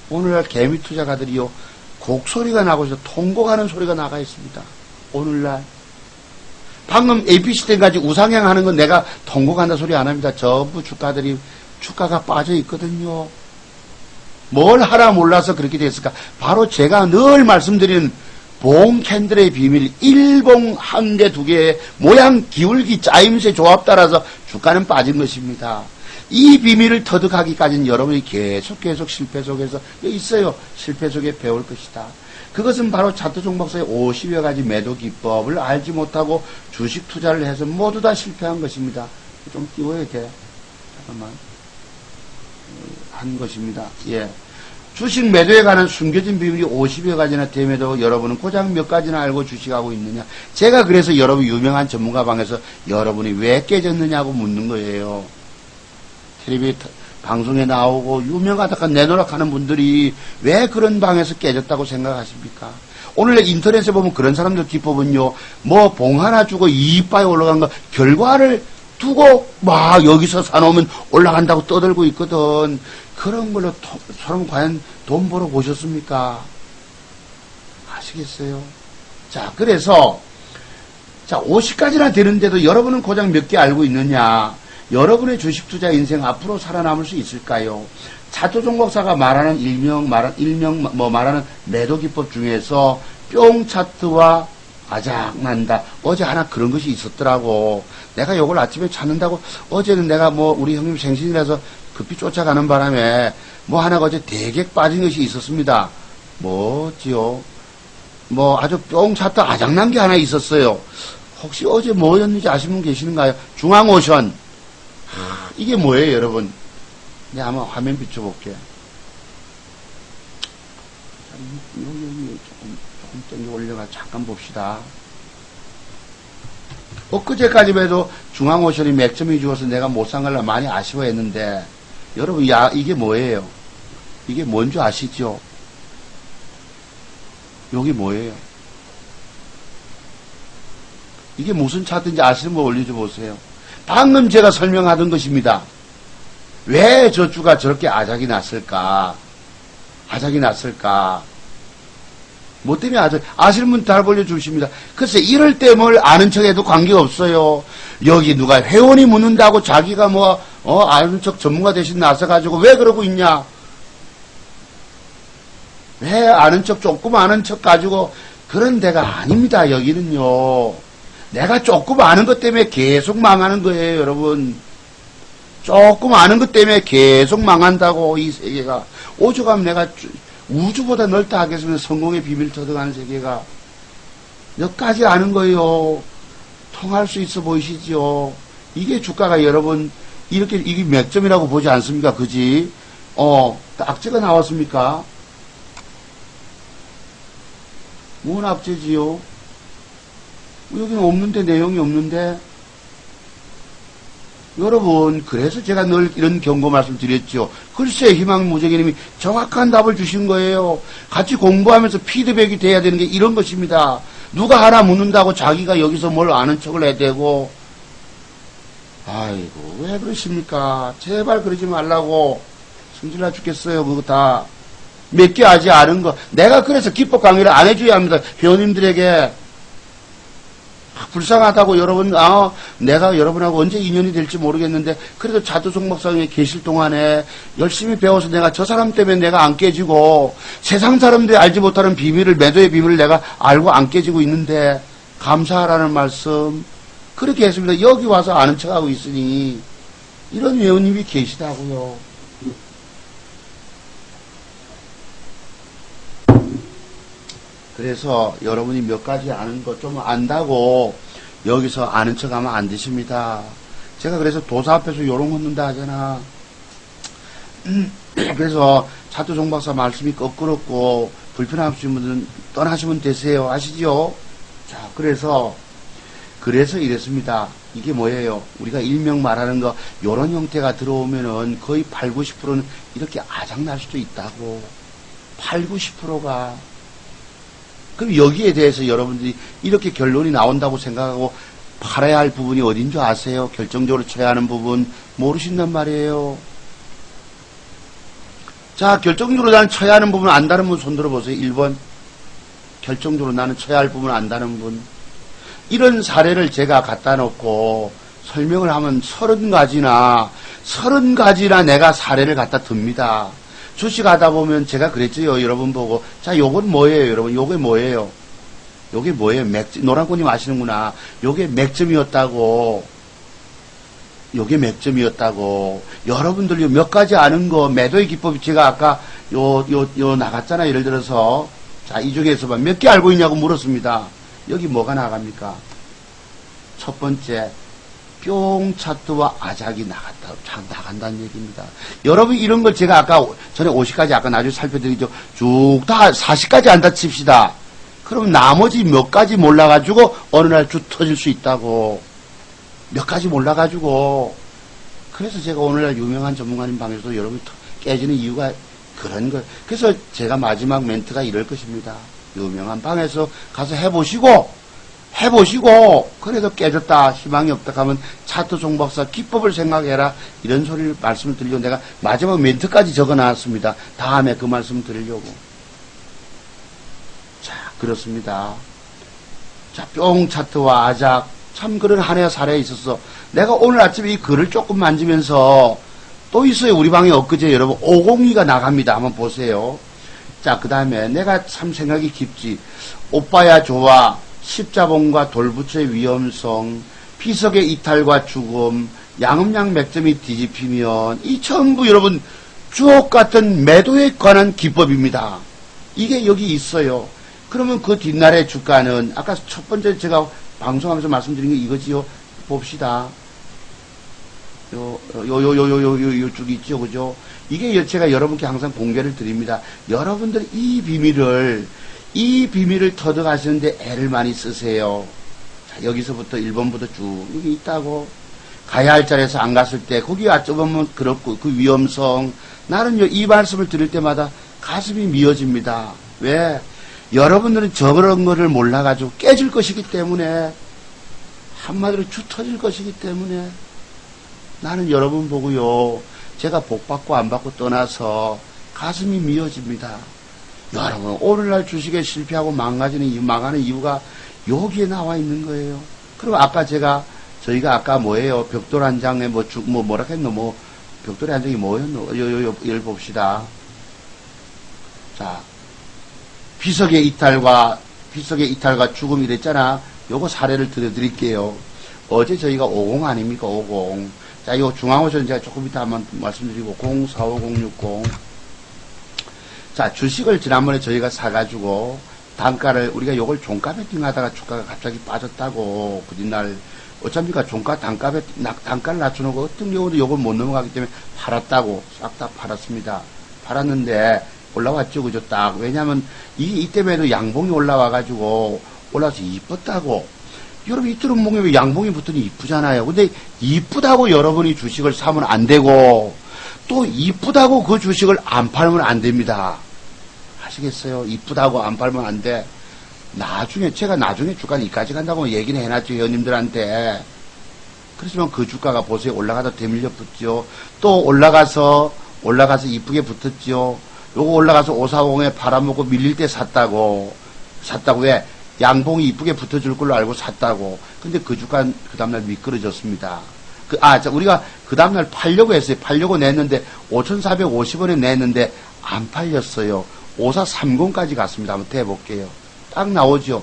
오늘날 개미 투자가들이요, 곡소리가 나고 있어 통곡하는 소리가 나가 있습니다. 오늘날. 방금 APC 때까지 우상향 하는 건 내가 통곡한다 소리 안 합니다. 전부 주가가 빠져 있거든요. 뭘 하라 몰라서 그렇게 됐을까? 바로 제가 늘 말씀드리는 봉 캔들의 비밀, 1봉 1개, 2개의 모양 기울기 짜임새 조합 따라서 주가는 빠진 것입니다. 이 비밀을 터득하기까지는 여러분이 계속 실패 속에서 있어요. 실패 속에 배울 것이다. 그것은 바로 차트 종목사의 50여 가지 매도 기법을 알지 못하고 주식 투자를 해서 모두 다 실패한 것입니다. 좀 띄워야 돼. 잠깐만. 한 것입니다. 예. 주식 매도에 관한 숨겨진 비밀이 50여 가지나 됨에도 여러분은 고작 몇 가지나 알고 주식하고 있느냐. 제가 그래서 여러분 유명한 전문가 방에서 여러분이 왜 깨졌느냐고 묻는 거예요. 텔레비 방송에 나오고 유명하다가 내노락하는 분들이 왜 그런 방에서 깨졌다고 생각하십니까? 오늘 인터넷에 보면 그런 사람들 기법은요, 뭐 봉 하나 주고 이익바에 올라간 거 결과를 두고 막 여기서 사놓으면 올라간다고 떠들고 있거든. 그런 걸로 사람 과연 돈 벌어 보셨습니까? 아시겠어요? 자, 그래서 자 50가지나 되는데도 여러분은 고작 몇 개 알고 있느냐? 여러분의 주식 투자 인생 앞으로 살아남을 수 있을까요? 차트 종목사가 말하는 말하는 매도 기법 중에서 뿅 차트와 아작난다. 어제 하나 그런 것이 있었더라고. 내가 요걸 아침에 찾는다고 어제는 내가 뭐 우리 형님 생신이라서 급히 쫓아가는 바람에 뭐 하나가 어제 되게 빠진 것이 있었습니다. 뭐지요? 뭐 아주 뿅 차트 아작난 게 하나 있었어요. 혹시 어제 뭐였는지 아시는 분 계시는가요? 중앙오션. 이게 뭐예요, 여러분? 내가 한번 화면 비춰볼게. 여기 조금 땡겨 올려가 잠깐 봅시다. 엊그제까지만 해도 중앙오션이 맥점이 죽어서 내가 못 산 걸로 많이 아쉬워했는데, 여러분, 이게 뭐예요? 이게 뭔 줄 아시죠? 여기 뭐예요? 이게 무슨 차트인지 아시는 분 올려줘 보세요. 방금 제가 설명하던 것입니다. 왜 저 주가 저렇게 아작이 났을까? 뭐 때문에 아시는 분 잘 보여주십니다. 글쎄, 이럴 때 뭘 아는 척 해도 관계가 없어요. 여기 누가 회원이 묻는다고 자기가 아는 척 전문가 대신 나서가지고 왜 그러고 있냐? 왜 아는 척, 조금 아는 척 가지고 그런 데가 아닙니다, 여기는요. 내가 조금 아는 것 때문에 계속 망하는 거예요, 여러분. 조금 아는 것 때문에 계속 망한다고, 이 세계가. 오죽하면 내가 우주보다 넓다 하겠으면 성공의 비밀 터득하는 세계가. 몇 가지 아는 거예요. 통할 수 있어 보이시죠? 이게 주가가 여러분, 이게 몇 점이라고 보지 않습니까? 그지? 딱지가 나왔습니까? 뭔 악재지요? 여기는 없는데, 내용이 없는데. 여러분, 그래서 제가 늘 이런 경고 말씀 드렸죠. 글쎄, 희망무적이님이 정확한 답을 주신 거예요. 같이 공부하면서 피드백이 돼야 되는 게 이런 것입니다. 누가 하나 묻는다고 자기가 여기서 뭘 아는 척을 해대고. 아이고, 왜 그러십니까? 제발 그러지 말라고. 성질나 죽겠어요, 그거 다. 몇 개 아직 아는 거. 내가 그래서 기법 강의를 안 해줘야 합니다. 회원님들에게. 불쌍하다고 여러분, 내가 여러분하고 언제 인연이 될지 모르겠는데, 그래도 차트 종목상에 계실 동안에 열심히 배워서 내가 저 사람 때문에 내가 안 깨지고, 세상 사람들이 알지 못하는 비밀을, 매도의 비밀을 내가 알고 안 깨지고 있는데, 감사하라는 말씀, 그렇게 했습니다. 여기 와서 아는 척하고 있으니 이런 회원님이 계시다고요. 그래서 여러분이 몇 가지 아는 거 좀 안다고 여기서 아는 척하면 안 되십니다. 제가 그래서 도사 앞에서 요런 걷는다 하잖아. 그래서 차도 종박사 말씀이 거꾸럽고 불편하신 분들은 떠나시면 되세요. 아시죠? 자, 그래서 이랬습니다. 이게 뭐예요? 우리가 일명 말하는 거 요런 형태가 들어오면은 거의 8, 90%는 이렇게 아작날 수도 있다고. 8, 90%가. 그럼 여기에 대해서 여러분들이 이렇게 결론이 나온다고 생각하고 팔아야 할 부분이 어딘 줄 아세요? 결정적으로 쳐야 하는 부분 모르신단 말이에요. 자, 결정적으로 나는 쳐야 하는 부분 안다는 분 손 들어보세요. 1번. 결정적으로 나는 쳐야 할 부분 안다는 분. 이런 사례를 제가 갖다 놓고 설명을 하면 30가지나 내가 사례를 갖다 듭니다. 주식하다 보면 제가 그랬죠. 여러분 보고. 자, 요건 뭐예요, 여러분? 요게 뭐예요? 요게 뭐예요? 노란꽃님 아시는구나. 요게 맥점이었다고. 요게 맥점이었다고. 여러분들 몇 가지 아는 거, 매도의 기법이 제가 아까 요 나갔잖아. 예를 들어서. 자, 이 중에서만 몇 개 알고 있냐고 물었습니다. 여기 뭐가 나갑니까? 첫 번째, 뿅 차트와 아작이 나간다는 얘기입니다. 여러분 이런 걸 제가 아까 전에 50까지 아까 나중에 살펴드리죠. 쭉 다 40까지 안다 칩시다. 그럼 나머지 몇 가지 몰라가지고 어느 날 쭉 터질 수 있다고. 몇 가지 몰라가지고. 그래서 제가 오늘날 유명한 전문가님 방에서도 여러분이 깨지는 이유가 그런 거. 그래서 제가 마지막 멘트가 이럴 것입니다. 유명한 방에서 가서 해보시고 그래도 깨졌다 희망이 없다 하면 차트 종박사 기법을 생각해라 이런 소리를 말씀을 드리려고 내가 마지막 멘트까지 적어놨습니다. 다음에 그 말씀 드리려고. 자, 그렇습니다. 자, 뿅 차트와 아작 참 그런 한 해 사례에 있어서 내가 오늘 아침에 이 글을 조금 만지면서 또 있어요. 우리 방에 엊그제 여러분 502가 나갑니다. 한번 보세요. 자, 그 다음에 내가 참 생각이 깊지. 오빠야 좋아. 십자봉과 돌부처의 위험성, 피석의 이탈과 죽음, 양음양 맥점이 뒤집히면 이 전부 여러분 주옥 같은 매도에 관한 기법입니다. 이게 여기 있어요. 그러면 그 뒷날의 주가는 아까 첫 번째 제가 방송하면서 말씀드린 게 이거지요. 봅시다. 요 쭉 있죠. 그죠? 이게 제가 여러분께 항상 공개를 드립니다. 여러분들 이 비밀을 터득하시는데 애를 많이 쓰세요. 자, 여기서부터 1번부터 쭉 여기 있다고. 가야 할 자리에서 안 갔을 때 거기 어쩌면 그렇고 그 위험성. 나는요 이 말씀을 드릴 때마다 가슴이 미어집니다. 왜? 여러분들은 저런 거를 몰라가지고 깨질 것이기 때문에 한마디로 쭉 터질 것이기 때문에 나는 여러분 보고요. 제가 복 받고 안 받고 떠나서 가슴이 미어집니다. 여러분 오늘날 주식에 실패하고 망하는 이유가 여기에 나와 있는 거예요. 그리고 아까 저희가 아까 뭐예요? 벽돌 한 장에 뭐라 했노? 벽돌의 한 장이 뭐였노? 열 봅시다. 자, 피석의 이탈과 죽음이 됐잖아. 요거 사례를 들려드릴게요. 어제 저희가 50 아닙니까? 50. 자, 요 중앙호선 제가 조금 이따 한번 말씀드리고 045060. 자, 주식을 지난번에 저희가 사가지고 단가를 우리가 요걸 종가 베팅 하다가 주가가 갑자기 빠졌다고 그 뒷날 어쩝니까? 단가를 낮춰놓고 어떤 경우도 요걸 못 넘어가기 때문에 팔았다고 싹 다 팔았습니다. 팔았는데 올라왔죠. 그죠? 딱. 왜냐면 이때에도 양봉이 올라와가지고 올라와서 이뻤다고. 여러분 이틀은 봉에 양봉이 붙더니 이쁘잖아요. 근데 이쁘다고 여러분이 주식을 사면 안 되고 또 이쁘다고 그 주식을 안 팔면 안 됩니다. 아시겠어요? 이쁘다고 안 팔면 안 돼. 제가 나중에 주가는 이까지 간다고 얘기는 해놨죠. 회원님들한테. 그렇지만 그 주가가 보세요. 올라가다 되밀려 붙죠. 또 올라가서 이쁘게 붙었죠. 요거 올라가서 540에 팔아먹고 밀릴 때 샀다고 왜? 양봉이 이쁘게 붙어줄 걸로 알고 샀다고. 근데 그 주가 그 다음날 미끄러졌습니다. 우리가 그 다음날 팔려고 했어요. 팔려고 냈는데 5,450원에 냈는데 안 팔렸어요. 5430까지 갔습니다. 한번 대볼게요. 딱 나오죠.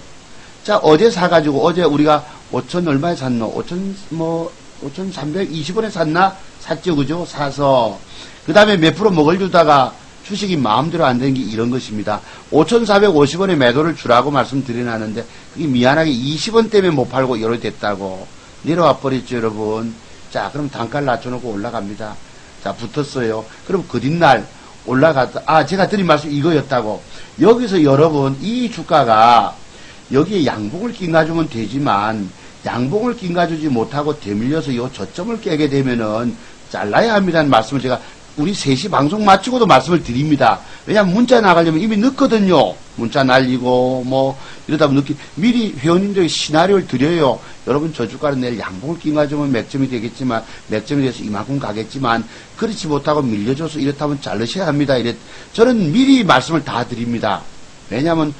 자, 어제 사가지고 어제 우리가 5천 얼마에 샀노? 5,320원에 샀나? 샀죠, 그죠? 사서. 그 다음에 몇 프로 먹을 주다가 주식이 마음대로 안 되는 게 이런 것입니다. 5,450원에 매도를 주라고 말씀드려놨는데, 그게 미안하게 20원 때문에 못 팔고 이렇게 됐다고. 내려와 버렸죠, 여러분. 자, 그럼 단가를 낮춰놓고 올라갑니다. 자, 붙었어요. 그럼 그 뒷날 올라갔다. 제가 드린 말씀 이거였다고. 여기서 여러분, 이 주가가 여기에 양봉을 낀가주면 되지만, 양봉을 낀가주지 못하고 되밀려서 요 저점을 깨게 되면은 잘라야 합니다는 말씀을 제가 우리 3시 방송 마치고도 말씀을 드립니다. 왜냐하면 문자 나가려면 이미 늦거든요. 문자 날리고 이러다 보면 미리 회원님들에게 시나리오를 드려요. 여러분 저 주가는 내일 양봉을 낀가주면 맥점이 되겠지만 맥점이 돼서 이만큼 가겠지만 그렇지 못하고 밀려줘서 이렇다면 자르셔야 합니다. 저는 미리 말씀을 다 드립니다. 왜냐하면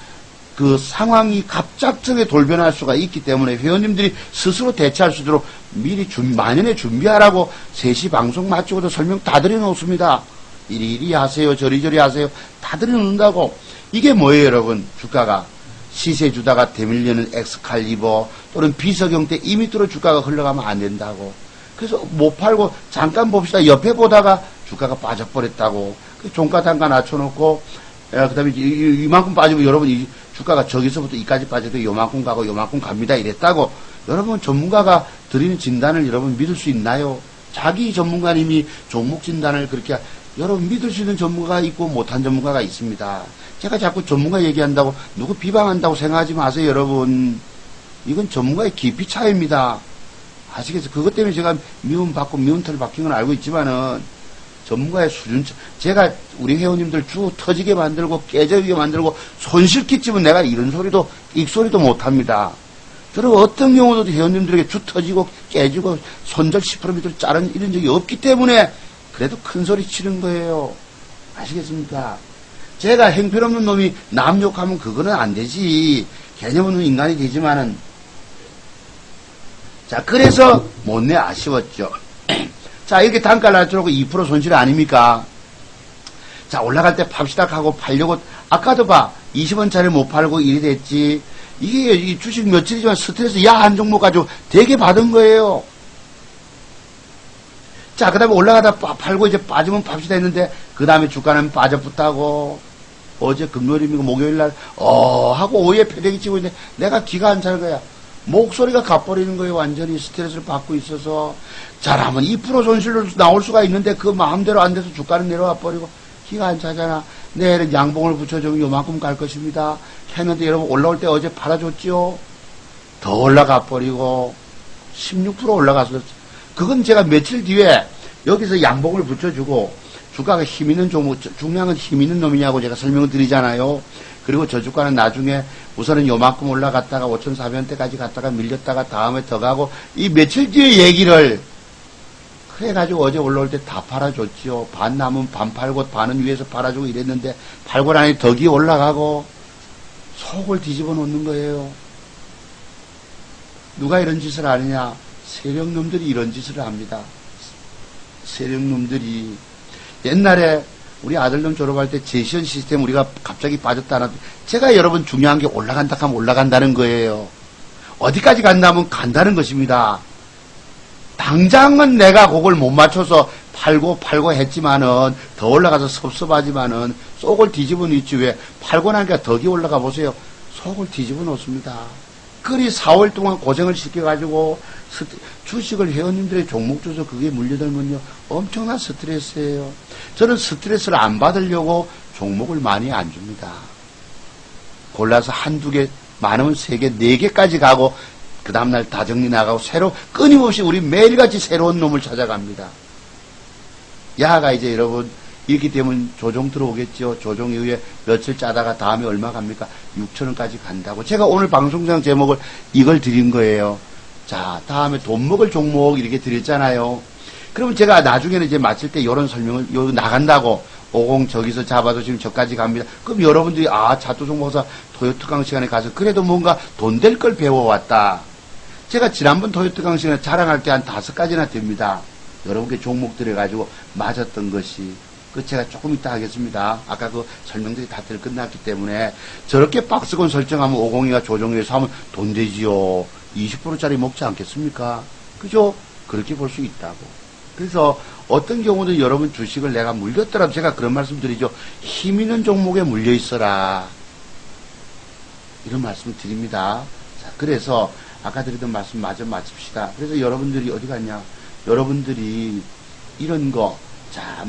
그 상황이 갑작스레 돌변할 수가 있기 때문에 회원님들이 스스로 대처할 수 있도록 미리 만연에 준비하라고 3시 방송 마치고도 설명 다 드려놓습니다. 이리 하세요. 저리저리 하세요. 다 드려놓는다고. 이게 뭐예요, 여러분? 주가가 시세 주다가 대밀려는 엑스칼리버 또는 비석형 때 2m로 주가가 흘러가면 안 된다고. 그래서 못 팔고 잠깐 봅시다. 옆에 보다가 주가가 빠져버렸다고. 종가 단가 낮춰놓고 그 다음에 이만큼 빠지고 여러분 이 주가가 저기서부터 이까지 빠져도 요만큼 가고 요만큼 갑니다 이랬다고. 여러분 전문가가 드리는 진단을 여러분 믿을 수 있나요? 자기 전문가님이 종목 진단을 그렇게 여러분 믿을 수 있는 전문가가 있고 못한 전문가가 있습니다. 제가 자꾸 전문가 얘기한다고 누구 비방한다고 생각하지 마세요 여러분. 이건 전문가의 깊이 차이입니다. 아시겠어요? 그것 때문에 제가 미움받고 미움털 박힌 건 알고 있지만은 전문가의 수준, 제가 우리 회원님들 주 터지게 만들고 깨져게 만들고 손실 끼치면 내가 이런 소리도 익소리도 못합니다. 그리고 어떤 경우도 회원님들에게 주 터지고 깨지고 손절 10% 밑으로 자른 이런 적이 없기 때문에 그래도 큰 소리 치는 거예요. 아시겠습니까? 제가 행편없는 놈이 남 욕하면 그거는 안 되지. 개념 없는 인간이 되지만은 자 그래서 못내 아쉬웠죠. 자, 이렇게 단가를 낮춰놓고 2% 손실 아닙니까? 자, 올라갈 때 팝시다 하고 팔려고, 아까도 봐. 20원짜리 못 팔고 일이 됐지. 이게 이 주식 며칠이지만 스트레스 야한 종목 가지고 되게 받은 거예요. 자, 그 다음에 올라가다 팔고 이제 빠지면 팝시다 했는데, 그 다음에 주가는 빠져붙다고, 어제 금요일이고 목요일날, 하고 오후에 패대기 치고 있는데, 내가 기가 안 찰 거야. 목소리가 가버리는 거예요. 완전히 스트레스를 받고 있어서. 잘하면 2% 손실로 나올 수가 있는데 그 마음대로 안 돼서 주가는 내려와 버리고 기가 안 차잖아. 내일은 양봉을 붙여주면 요만큼 갈 것입니다. 했는데 여러분 올라올 때 어제 팔아줬지요. 더 올라가 버리고 16% 올라가서 그건 제가 며칠 뒤에 여기서 양봉을 붙여주고 주가가 힘 있는 종목, 중요한 건 힘 있는 놈이냐고 제가 설명을 드리잖아요. 그리고 저 주가는 나중에 우선은 요만큼 올라갔다가 5,400원대까지 갔다가 밀렸다가 다음에 더 가고 이 며칠 뒤에 얘기를 그래가지고 어제 올라올 때 다 팔아줬지요. 반 남은 반 팔고 반은 위에서 팔아주고 이랬는데 팔고 나니 덕이 올라가고 속을 뒤집어 놓는 거예요. 누가 이런 짓을 하느냐? 세력놈들이 이런 짓을 합니다. 세력놈들이 옛날에 우리 아들놈 졸업할 때 제시원 시스템 우리가 갑자기 빠졌다는 제가 여러분 중요한 게 올라간다 하면 올라간다는 거예요. 어디까지 간다면 간다는 것입니다. 당장은 내가 그걸 못 맞춰서 팔고 했지만은 더 올라가서 섭섭하지만은 속을 뒤집어 놓지 왜 팔고 나니까 덕이 올라가 보세요. 속을 뒤집어 놓습니다. 그리 4월 동안 고생을 시켜가지고 주식을 회원님들의 종목 줘서 그게 물려들면요 엄청난 스트레스예요. 저는 스트레스를 안 받으려고 종목을 많이 안 줍니다. 골라서 한두 개, 많으면 3개, 4개까지 가고 그 다음날 다 정리 나가고 새로 끊임없이 우리 매일같이 새로운 놈을 찾아갑니다. 야가 이제 여러분 이렇게 되면 조정 들어오겠죠. 조정 이후에 며칠 짜다가 다음에 얼마 갑니까? 6,000원까지 간다고. 제가 오늘 방송장 제목을 이걸 드린 거예요. 자, 다음에 돈 먹을 종목 이렇게 드렸잖아요. 그러면 제가 나중에는 이제 마칠 때 이런 설명을 요 나간다고 50 저기서 잡아도 지금 저까지 갑니다. 그럼 여러분들이 자투종목사 토요트강 시간에 가서 그래도 뭔가 돈 될 걸 배워왔다. 제가 지난번 토요트강 시간에 자랑할 때 한 5가지나 됩니다. 여러분께 종목들에 가지고 맞았던 것이. 그 제가 조금 이따 하겠습니다. 아까 그 설명들이 다들 끝났기 때문에 저렇게 박스권 설정하면 50이가 조정위에서 하면 돈 되지요. 20%짜리 먹지 않겠습니까? 그죠? 그렇게 볼 수 있다고. 그래서 어떤 경우는 여러분 주식을 내가 물렸더라도 제가 그런 말씀 드리죠. 힘 있는 종목에 물려 있어라. 이런 말씀 드립니다. 자, 그래서 아까 드리던 말씀 마저 마칩시다. 그래서 여러분들이 어디 갔냐? 여러분들이 이런 거, 자,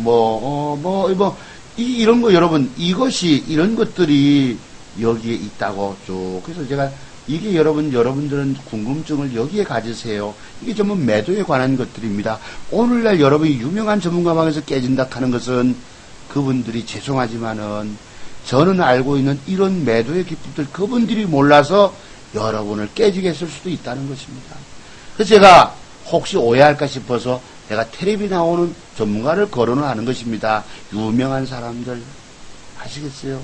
이런 거 여러분, 이것이, 이런 것들이 여기에 있다고 쭉. 그래서 제가 이게 여러분들은 궁금증을 여기에 가지세요. 이게 전부 매도에 관한 것들입니다. 오늘날 여러분이 유명한 전문가방에서 깨진다 하는 것은 그분들이 죄송하지만은 저는 알고 있는 이런 매도의 기법들 그분들이 몰라서 여러분을 깨지게 했을 수도 있다는 것입니다. 그래서 제가 혹시 오해할까 싶어서 내가 텔레비 나오는 전문가를 거론을 하는 것입니다. 유명한 사람들. 아시겠어요?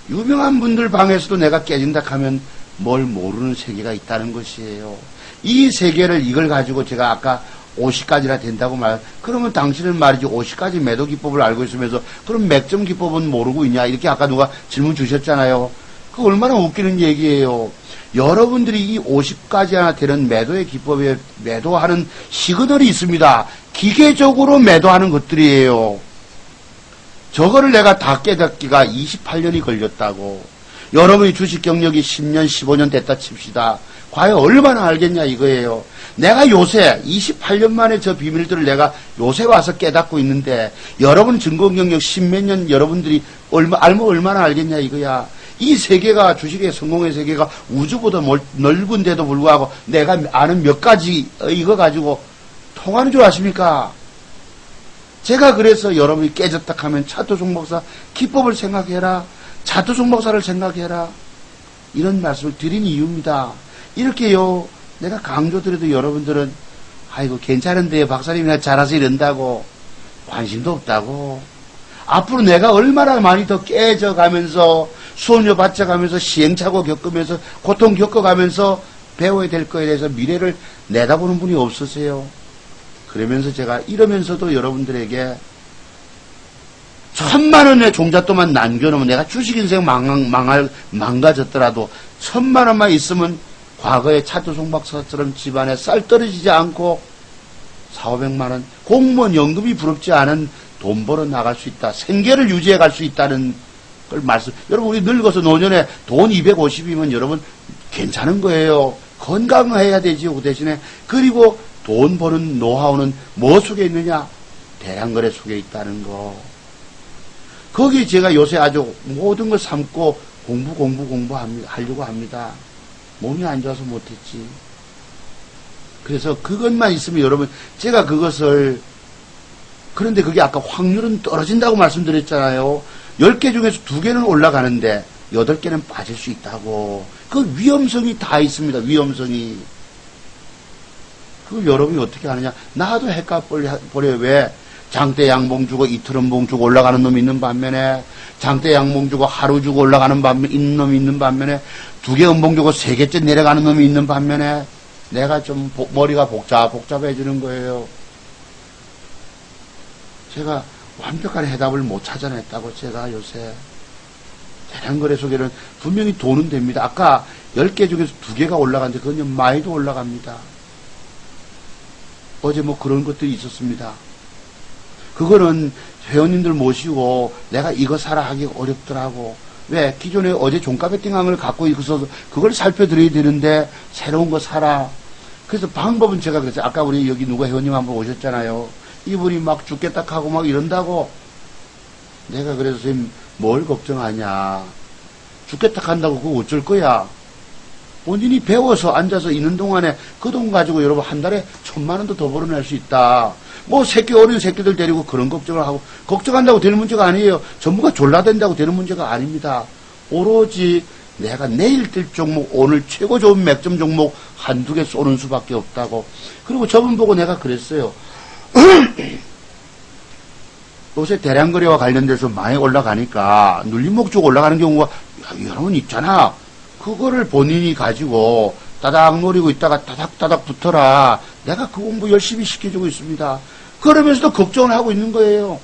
유명한 분들 방에서도 내가 깨진다 하면 뭘 모르는 세계가 있다는 것이에요. 이 세계를 이걸 가지고 제가 아까 50가지나 된다고 그러면 당신은 말이지 50가지 매도 기법을 알고 있으면서 그럼 맥점 기법은 모르고 있냐 이렇게 아까 누가 질문 주셨잖아요. 그 얼마나 웃기는 얘기예요. 여러분들이 이 50가지나 되는 매도의 기법에 매도하는 시그널이 있습니다. 기계적으로 매도하는 것들이에요. 저거를 내가 다 깨닫기가 28년이 걸렸다고. 여러분이 주식 경력이 10년, 15년 됐다 칩시다. 과연 얼마나 알겠냐 이거예요. 내가 요새 28년 만에 저 비밀들을 내가 요새 와서 깨닫고 있는데 여러분 증거 경력 10몇 년 여러분들이 알면 얼마나 알겠냐 이거야. 이 세계가 주식의 성공의 세계가 우주보다 넓은데도 불구하고 내가 아는 몇 가지 이거 가지고 통하는 줄 아십니까? 제가 그래서 여러분이 깨졌다 하면 차도종 목사 기법을 생각해라. 차도종 목사를 생각해라. 이런 말씀을 드린 이유입니다. 이렇게요. 내가 강조드려도 여러분들은 아이고 괜찮은데 박사님이나 잘해서 이런다고 관심도 없다고. 앞으로 내가 얼마나 많이 더 깨져가면서 수업료 받쳐가면서 시행착오 겪으면서 고통 겪어가면서 배워야 될 거에 대해서 미래를 내다보는 분이 없으세요. 그러면서 제가 이러면서도 여러분들에게 1,000,000원의 종잣돈만 남겨놓으면 내가 주식인생 망가졌더라도 1,000,000원만 있으면 과거의 차도송 박사처럼 집안에 쌀 떨어지지 않고 4,500만원 공무원 연금이 부럽지 않은 돈 벌어 나갈 수 있다. 생계를 유지해 갈 수 있다는 걸 말씀. 여러분 우리 늙어서 노년에 돈 250이면 여러분 괜찮은 거예요. 건강해야 되지요. 그 대신에. 그리고 돈 버는 노하우는 뭐 속에 있느냐? 대량거래 속에 있다는 거. 거기에 제가 요새 아주 모든 걸 삼고 하려고 합니다. 몸이 안 좋아서 못했지. 그래서 그것만 있으면 여러분, 제가 그것을, 그런데 그게 아까 확률은 떨어진다고 말씀드렸잖아요. 10개 중에서 2개는 올라가는데 8개는 빠질 수 있다고. 그 위험성이 다 있습니다. 위험성이. 그걸 여러분이 어떻게 하느냐. 나도 헷갈려버려요. 왜? 장대 양봉 주고 이틀 음봉 주고 올라가는 놈이 있는 반면에 장대 양봉 주고 하루 주고 올라가는 있는 놈이 있는 반면에 2개 음봉 주고 3개째 내려가는 놈이 있는 반면에 내가 좀 머리가 복잡해지는 거예요. 제가 완벽한 해답을 못 찾아냈다고 제가 요새 대량거래 속에는 분명히 돈은 됩니다. 아까 10개 중에서 2개가 올라갔는데 그건 많이도 올라갑니다. 어제 뭐 그런 것들이 있었습니다. 그거는 회원님들 모시고 내가 이거 사라 하기가 어렵더라고. 왜? 기존에 어제 종가 베팅함을 갖고 있어서 그걸 살펴드려야 되는데 새로운 거 사라. 그래서 방법은 제가 그랬어요. 아까 우리 여기 누가 회원님 한번 오셨잖아요. 이분이 막 죽겠다 하고 막 이런다고. 내가 그래서 선생님 뭘 걱정하냐. 죽겠다 한다고 그거 어쩔 거야. 본인이 배워서 앉아서 있는 동안에 그 돈 가지고 여러분 한 달에 1,000,000원도 더 벌어낼 수 있다. 뭐 어린 새끼들 데리고 그런 걱정을 하고 걱정한다고 되는 문제가 아니에요. 전부가 졸라댄다고 되는 문제가 아닙니다. 오로지 내가 내일 뜰 종목 오늘 최고 좋은 맥점 종목 1~2개 쏘는 수밖에 없다고. 그리고 저분 보고 내가 그랬어요. 요새 대량거래와 관련돼서 많이 올라가니까 눌림목 쪽 올라가는 경우가 여러분 있잖아. 그거를 본인이 가지고 따닥 노리고 있다가 따닥따닥 붙어라. 내가 그 공부 열심히 시켜주고 있습니다. 그러면서도 걱정을 하고 있는 거예요.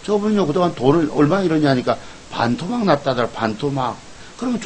저분요 그동안 돈을 얼마 이러냐니까 반토막 났다더라. 반토막. 그러면